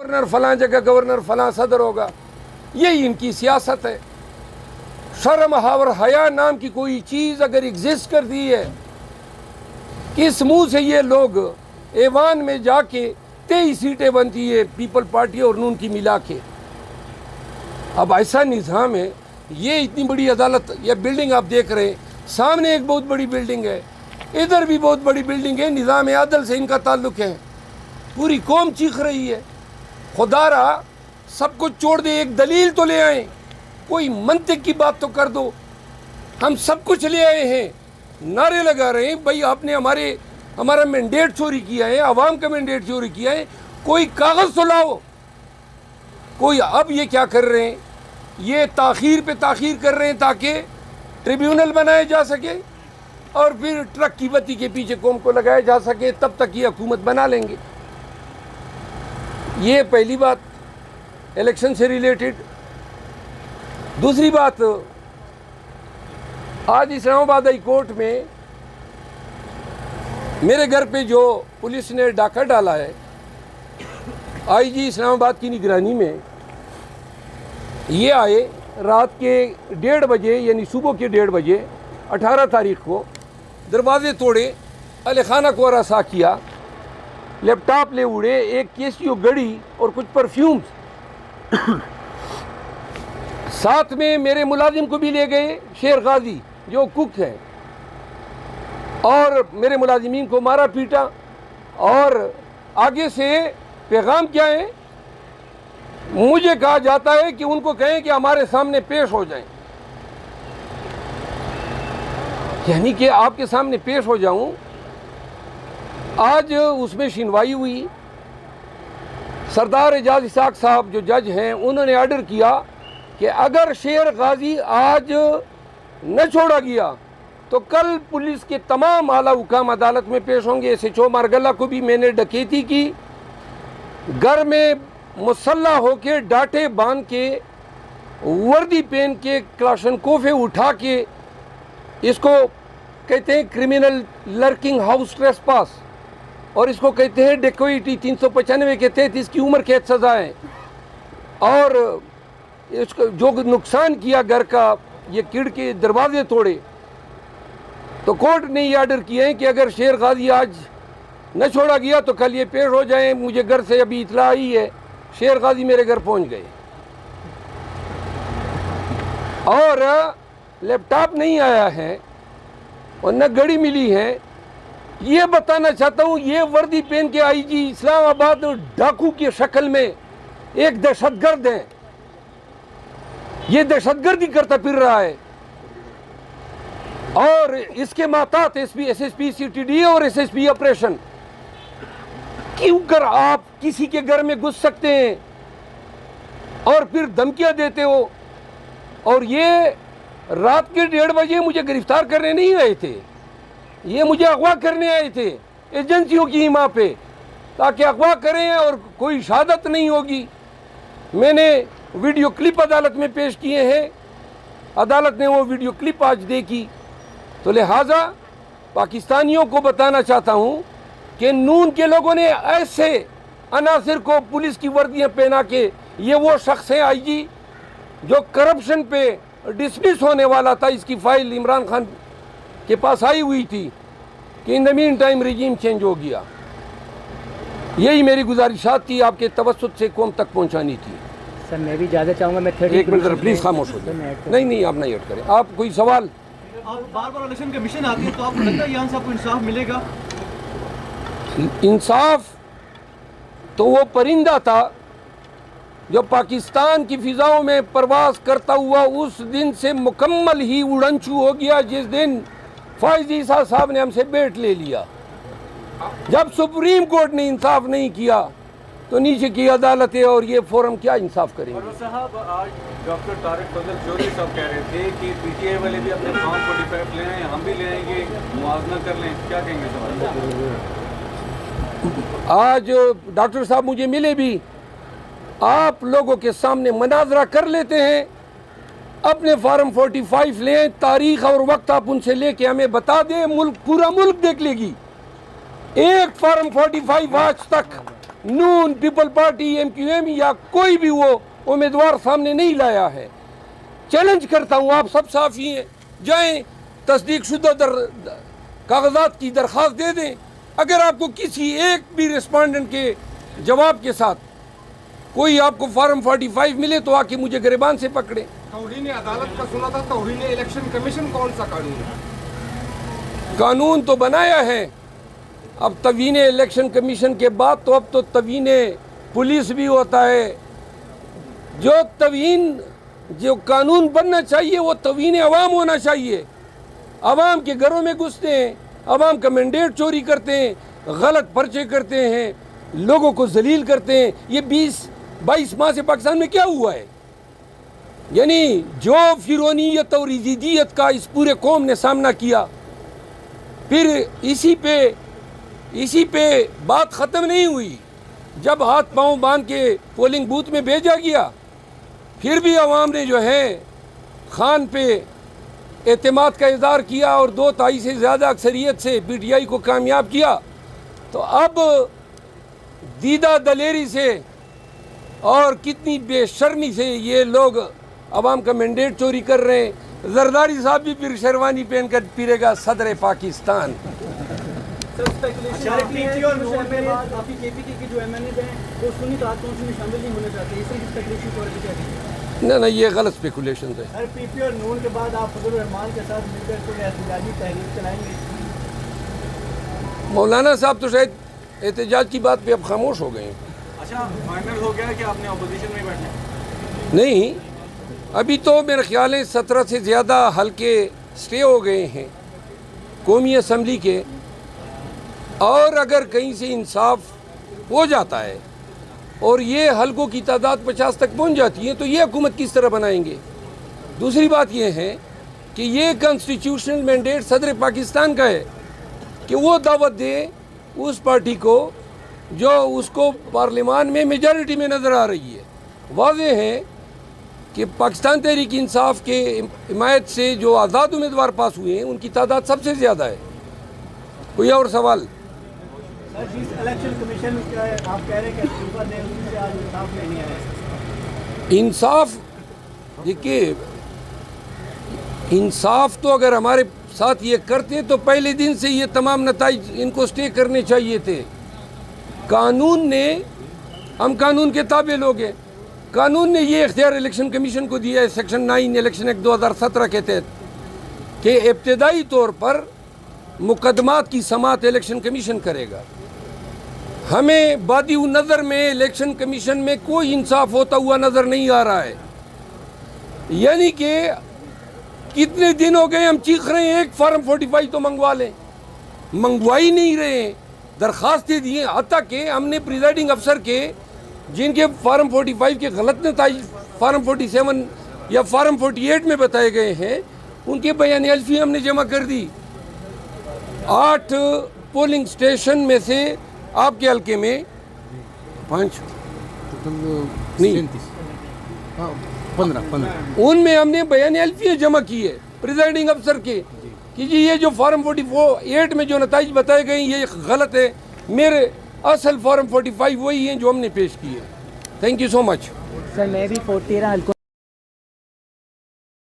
Governor فلاں جگہ governor فلاں صدر ہوگا، یہی ان کی سیاست ہے۔ شرم اور حیا نام کی کوئی چیز اگر ایگزسٹ کرتی ہے، کس منہ سے یہ لوگ ایوان میں جا کے 23 سیٹیں بنتی ہے پیپل پارٹی اور نون کی ملا کے؟ اب ایسا نظام ہے، یہ اتنی بڑی عدالت، یہ بلڈنگ آپ دیکھ رہے ہیں، سامنے ایک بہت بڑی بلڈنگ ہے، ادھر بھی بہت بڑی بلڈنگ ہے، نظام عدل سے ان کا تعلق ہے۔ پوری قوم چیخ رہی ہے، خدا را سب کچھ چھوڑ دے، ایک دلیل تو لے آئیں، کوئی منطق کی بات تو کر دو۔ ہم سب کچھ لے آئے ہیں، نعرے لگا رہے ہیں بھائی آپ نے ہمارا مینڈیٹ چوری کیا ہے، عوام کا مینڈیٹ چوری کیا ہے، کوئی کاغذ تو لاؤ۔ کوئی اب یہ کیا کر رہے ہیں، یہ تاخیر پہ تاخیر کر رہے ہیں تاکہ ٹریبیونل بنایا جا سکے اور پھر ٹرک کی بتی کے پیچھے قوم کو لگایا جا سکے، تب تک یہ حکومت بنا لیں گے۔ یہ پہلی بات الیکشن سے ریلیٹڈ۔ دوسری بات، آج اسلام آباد ہائی کورٹ میں میرے گھر پہ جو پولیس نے ڈاکہ ڈالا ہے، آئی جی اسلام آباد کی نگرانی میں، یہ آئے رات کے 1:30 بجے یعنی صبح کے 1:30 بجے 18 تاریخ کو، دروازے توڑے، اہل خانہ کو ہراساں کیا، لیپ ٹاپ لے اڑے، ایک کیسیو گڑی اور کچھ پرفیومز، ساتھ میں میرے ملازم کو بھی لے گئے، شیر غازی جو کک ہے، اور میرے ملازمین کو مارا پیٹا، اور آگے سے پیغام کیا ہے، مجھے کہا جاتا ہے کہ ان کو کہیں کہ ہمارے سامنے پیش ہو جائیں، یعنی کہ آپ کے سامنے پیش ہو جاؤں۔ آج اس میں سنوائی ہوئی، سردار اعجاز اسحاق صاحب جو جج ہیں انہوں نے آرڈر کیا کہ اگر شیر غازی آج نہ چھوڑا گیا تو کل پولیس کے تمام اعلیٰ حکام عدالت میں پیش ہوں گے۔ ایس ایچ او مارگلہ کو بھی میں نے ڈکیتی کی، گھر میں مسلح ہو کے، ڈاٹے باندھ کے، وردی پہن کے، کلاشنکوفیں اٹھا کے، اس کو کہتے ہیں کرمنل لرکنگ ہاؤس ٹریس پاس، اور اس کو کہتے ہیں ڈیکوئٹی 395 کے تحت اس کی عمر قید سزا ہے، اور اس کو جو نقصان کیا گھر کا، یہ کھڑکی دروازے توڑے، تو کورٹ نے یہ آرڈر کیا ہے کہ اگر شیر غازی آج نہ چھوڑا گیا تو کل یہ پیش ہو جائیں۔ مجھے گھر سے ابھی اطلاع آئی ہے، شیر غازی میرے گھر پہنچ گئے، اور لیپ ٹاپ نہیں آیا ہے اور نہ گھڑی ملی ہے۔ یہ بتانا چاہتا ہوں، یہ وردی پہن کے آئی جی اسلام آباد ڈاکو کی شکل میں ایک دہشت گرد ہے، یہ دہشت گردی کرتا پھر رہا ہے، اور اس کے ماتحت S S P C T D اور ایس ایس پی آپریشن۔ کیوں کر آپ کسی کے گھر میں گھس سکتے ہیں اور پھر دھمکیاں دیتے ہو؟ اور یہ رات کے 1:30 بجے مجھے گرفتار کرنے نہیں آئے تھے، یہ مجھے اغوا کرنے آئے تھے ایجنسیوں کی حمایت پہ، تاکہ اغوا کریں اور کوئی شہادت نہیں ہوگی۔ میں نے ویڈیو کلپ عدالت میں پیش کیے ہیں، عدالت نے وہ ویڈیو کلپ آج دیکھی، تو لہٰذا پاکستانیوں کو بتانا چاہتا ہوں کہ نون کے لوگوں نے ایسے عناصر کو پولیس کی وردیاں پہنا کے، یہ وہ شخص ہیں آئی جی جو کرپشن پہ ڈسمس ہونے والا تھا، اس کی فائل عمران خان کے پاس آئی ہوئی تھی کہ ان دا مین ٹائم رجیم چینج ہو گیا۔ یہی میری گزارشات تھی، آپ کے توسط سے قوم تک پہنچانی تھی۔ سر میں بھی زیادہ چاہوں گا، میں ایک منٹ پلیز خاموش ہو جائیں۔ نہیں آپ نہیں ایڈ کریں، آپ کوئی سوال؟ آپ بار بار الیکشن کمیشن آتی ہے تو آپ کو لگتا ہے یہاں سے آپ کو انصاف ملے گا؟ انصاف تو وہ پرندہ تھا جو پاکستان کی فضاؤں میں پرواز کرتا ہوا اس دن سے مکمل ہی اڑنچو ہو گیا، جس دن فائز عیسیٰ صاحب نے ہم سے بیٹ لے لیا۔ جب سپریم کورٹ نے انصاف نہیں کیا تو نیچے کی عدالتیں اور یہ فورم کیا انصاف کریں گے؟ صاحب آج ڈاکٹر طارق فضل چودھری صاحب کہہ رہے تھے کہ پی ٹی آئی والے بھی اپنے فارم 45 لے آئیں، ہم بھی لے آئیں گے، موازنہ کر لیں، کیا کہیں گے سوال؟ آج ڈاکٹر صاحب مجھے ملے بھی، آپ لوگوں کے سامنے مناظرہ کر لیتے ہیں، اپنے فارم 45 لیں، تاریخ اور وقت آپ ان سے لے کے ہمیں بتا دیں، ملک پورا ملک دیکھ لے گی۔ ایک فارم 45 آج تک نون پیپل پارٹی MQM یا کوئی بھی وہ امیدوار سامنے نہیں لایا ہے. چیلنج کرتا ہوں, آپ سب صحافی ہیں, جائیں تصدیق شدہ کاغذات کی درخواست دے دیں. اگر آپ کو کسی ایک بھی ریسپونڈنٹ کے جواب کے ساتھ کوئی آپ کو فارم 45 ملے تو آ کے مجھے گریبان سے پکڑے. توہین عدالت کا سنا تھا, توہین الیکشن کمیشن کون سا قانون ہے؟ قانون تو بنایا ہے, اب توہین الیکشن کمیشن کے بعد تو اب تو توہین پولیس بھی ہوتا ہے. جو قانون بننا چاہیے وہ توہین عوام ہونا چاہیے. عوام کے گھروں میں گھستے ہیں, عوام کا مینڈیٹ چوری کرتے ہیں, غلط پرچے کرتے ہیں, لوگوں کو ذلیل کرتے ہیں. یہ 22 ماہ سے پاکستان میں کیا ہوا ہے؟ یعنی جو فرونیت اور یزیدیت کا اس پورے قوم نے سامنا کیا, پھر اسی پہ بات ختم نہیں ہوئی. جب ہاتھ پاؤں باندھ کے پولنگ بوتھ میں بھیجا گیا, پھر بھی عوام نے جو ہے خان پہ اعتماد کا اظہار کیا اور 2/3 سے زیادہ اکثریت سے PTI کو کامیاب کیا. تو اب دیدہ دلیری سے اور کتنی بے شرمی سے یہ لوگ عوام کا مینڈیٹ چوری کر رہے ہیں. زرداری صاحب بھی پھر شیروانی پہن کر پھرے گا صدر پاکستان. نہ یہ غلط اسپیکولیشن ہے. PP اور نون کے بعد آپ فضل الرحمان کے ساتھ مل کر کوئی احتجاجی تحریک چلائیں گے؟ مولانا صاحب تو شاید احتجاج کی بات پہ اب خاموش ہو گئے ہیں. اچھا فائنل ہو گیا کہ آپ نے اپوزیشن میں بیٹھنا؟ نہیں, ابھی تو میرے خیال ہے 17 سے زیادہ حلقے سٹے ہو گئے ہیں قومی اسمبلی کے, اور اگر کہیں سے انصاف ہو جاتا ہے اور یہ حلقوں کی تعداد 50 تک پہنچ جاتی ہے تو یہ حکومت کس طرح بنائیں گے؟ دوسری بات یہ ہے کہ یہ کانسٹیٹیوشنل مینڈیٹ صدر پاکستان کا ہے کہ وہ دعوت دے اس پارٹی کو جو اس کو پارلیمان میں میجارٹی میں نظر آ رہی ہے. واضح ہے کہ پاکستان تحریک انصاف کے حمایت سے جو آزاد امیدوار پاس ہوئے ہیں ان کی تعداد سب سے زیادہ ہے. کوئی اور سوال؟ سر جس الیکشن کمیشن کا آپ کہہ رہے ہیں کہ استعفیٰ دیں, اس سے آج انصاف نہیں آیا. انصاف دیکھیے, انصاف تو اگر ہمارے ساتھ یہ کرتے تو پہلے دن سے یہ تمام نتائج ان کو سٹے کرنے چاہیے تھے. قانون نے, ہم قانون کے تابع لوگ ہیں, قانون نے یہ اختیار الیکشن کمیشن کو دیا ہے سیکشن 9 الیکشن ایکٹ 2017 کے تحت کہ ابتدائی طور پر مقدمات کی سماعت الیکشن کمیشن کرے گا. ہمیں بادی نظر میں الیکشن کمیشن میں کوئی انصاف ہوتا ہوا نظر نہیں آ رہا ہے. یعنی کہ کتنے دن ہو گئے ہم چیخ رہے ہیں ایک فارم 45 تو منگوا لیں, منگوا ہی نہیں رہے ہیں. درخواستیں دیے, حتیٰ کہ ہم نے پریزائڈنگ افسر کے جن کے فارم 45 کے غلط نتائج فارم 47 یا فارم 48 میں بتائے گئے ہیں, ان کے بیان حلفی ہم نے جمع کر دی. 8 پولنگ سٹیشن میں سے آپ کے حلقے میں 5 نہیں 15 ان میں ہم نے بیان حلفی جمع کی ہے پریزائڈنگ افسر کے کہ جی یہ جو فارم 48 میں جو نتائج بتائے گئے یہ غلط ہے. میرے اصل فارم 45 وہی ہیں جو ہم نے پیش کیے. تھینک یو سو مچ. سر میں بھی 13 حلقوں